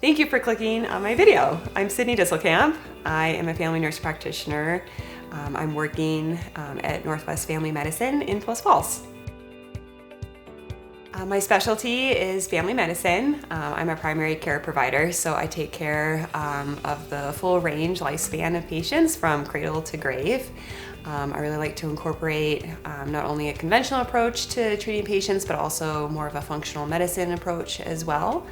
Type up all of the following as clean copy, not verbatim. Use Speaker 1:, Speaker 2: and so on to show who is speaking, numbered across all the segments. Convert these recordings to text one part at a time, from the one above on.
Speaker 1: Thank you for clicking on my video. I'm Sydney Disselkamp. I am a family nurse practitioner. I'm working at Northwest Family Medicine in Post Falls. My specialty is family medicine. I'm a primary care provider, so I take care of the full range lifespan of patients from cradle to grave. I really like to incorporate not only a conventional approach to treating patients, but also more of a functional medicine approach as well.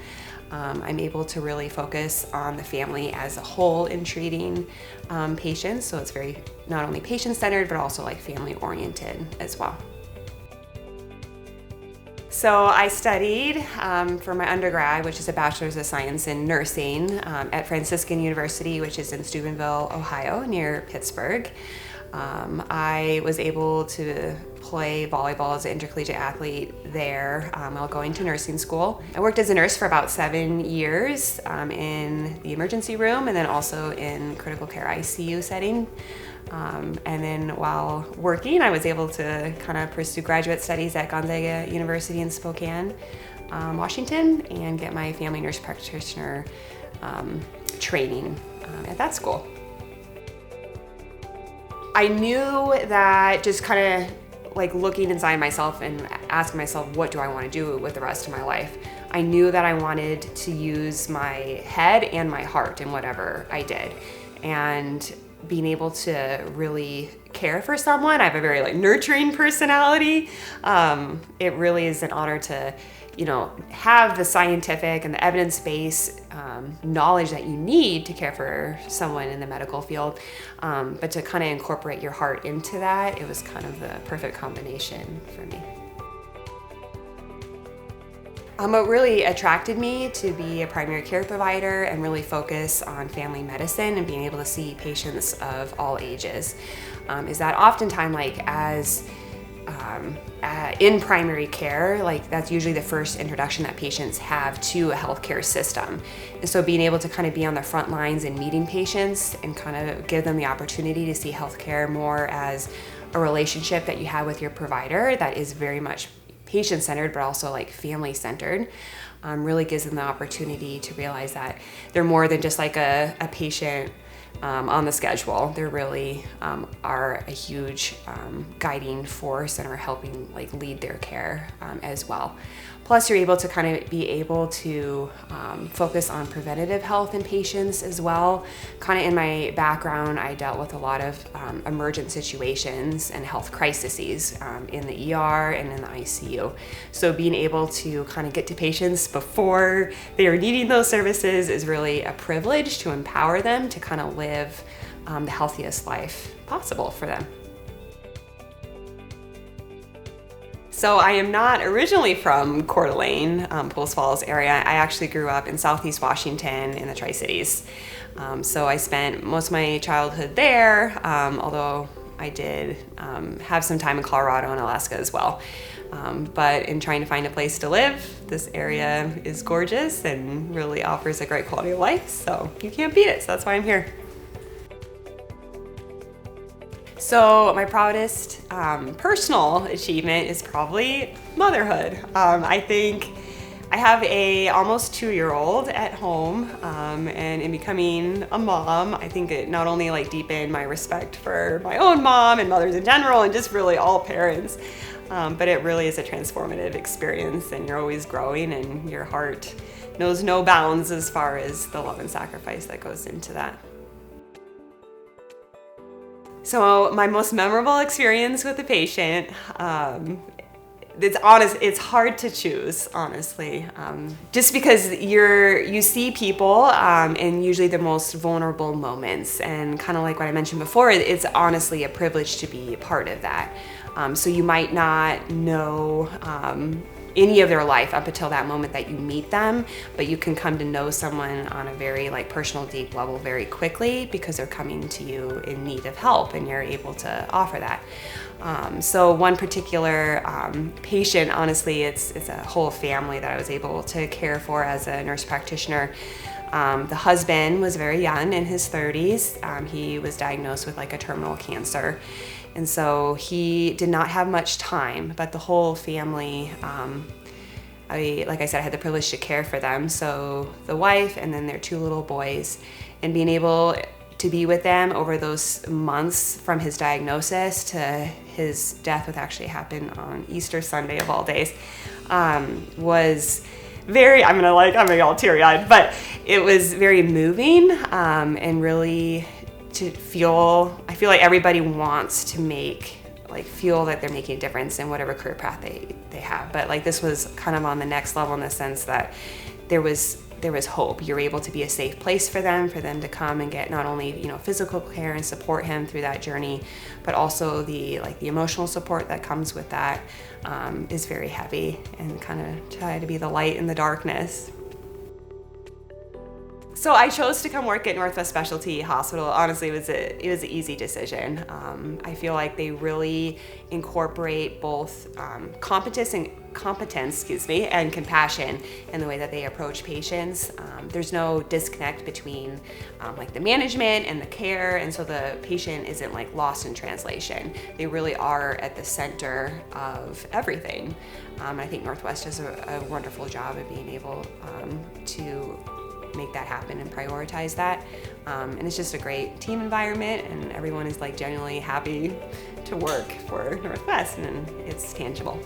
Speaker 1: I'm able to really focus on the family as a whole in treating patients, so it's very not only patient-centered, but also like family-oriented as well. So I studied for my undergrad, which is a Bachelor of Science in nursing at Franciscan University, which is in Steubenville, Ohio, near Pittsburgh. I was able to play volleyball as an intercollegiate athlete there while going to nursing school. I worked as a nurse for about 7 years in the emergency room and then also in critical care ICU setting. And then while working, I was able to kind of pursue graduate studies at Gonzaga University in Spokane, Washington, and get my family nurse practitioner training at that school. I knew that just kind of like looking inside myself and asking myself, what do I want to do with the rest of my life? I knew that I wanted to use my head and my heart in whatever I did. And being able to really care for someone, I have a very nurturing personality. It really is an honor to, have the scientific and the evidence-based knowledge that you need to care for someone in the medical field, but to kind of incorporate your heart into that, it was kind of the perfect combination for me. What really attracted me to be a primary care provider and really focus on family medicine and being able to see patients of all ages is that oftentimes in primary care, that's usually the first introduction that patients have to a healthcare system. And so being able to kind of be on the front lines and meeting patients and kind of give them the opportunity to see healthcare more as a relationship that you have with your provider that is very much patient-centered, but also family-centered, really gives them the opportunity to realize that they're more than just a patient on the schedule. They really are a huge guiding force and are helping lead their care as well. Plus, you're able to kind of be able to focus on preventative health in patients as well. Kind of in my background, I dealt with a lot of emergent situations and health crises in the ER and in the ICU. So being able to kind of get to patients before they are needing those services is really a privilege to empower them to kind of live the healthiest life possible for them. So I am not originally from Coeur d'Alene, Post Falls area. I actually grew up in Southeast Washington in the Tri-Cities. So I spent most of my childhood there, although I did have some time in Colorado and Alaska as well. But in trying to find a place to live, this area is gorgeous and really offers a great quality of life, so you can't beat it, so that's why I'm here. So my proudest personal achievement is probably motherhood. I think I have a almost 2-year-old at home, and in becoming a mom, I think it not only deepened my respect for my own mom and mothers in general and just really all parents, but it really is a transformative experience, and you're always growing and your heart knows no bounds as far as the love and sacrifice that goes into that. So my most memorable experience with a patient, it's hard to choose, honestly. Just because you see people in usually the most vulnerable moments, and kind of like what I mentioned before, it's honestly a privilege to be a part of that. So you might not know any of their life up until that moment that you meet them, but you can come to know someone on a very personal, deep level very quickly because they're coming to you in need of help and you're able to offer that. So one particular patient, honestly, it's a whole family that I was able to care for as a nurse practitioner. The husband was very young, in his 30s. He was diagnosed with a terminal cancer. And so he did not have much time, but the whole family like I said, I had the privilege to care for them. So the wife and then their 2 little boys, and being able to be with them over those months from his diagnosis to his death, which actually happened on Easter Sunday of all days, was very, I'm gonna get all teary-eyed, but it was very moving, and really I feel like everybody wants to feel that they're making a difference in whatever career path they have. But like, this was kind of on the next level in the sense that there was hope. You're able to be a safe place for them to come and get not only, physical care and support him through that journey, but also the emotional support that comes with that is very heavy, and kind of try to be the light in the darkness. So I chose to come work at Northwest Specialty Hospital. Honestly, it was an easy decision. I feel like they really incorporate both competence and compassion in the way that they approach patients. There's no disconnect between the management and the care, and so the patient isn't lost in translation. They really are at the center of everything. I think Northwest does a wonderful job of being able to make that happen and prioritize that. And it's just a great team environment, and everyone is genuinely happy to work for Northwest, and it's tangible.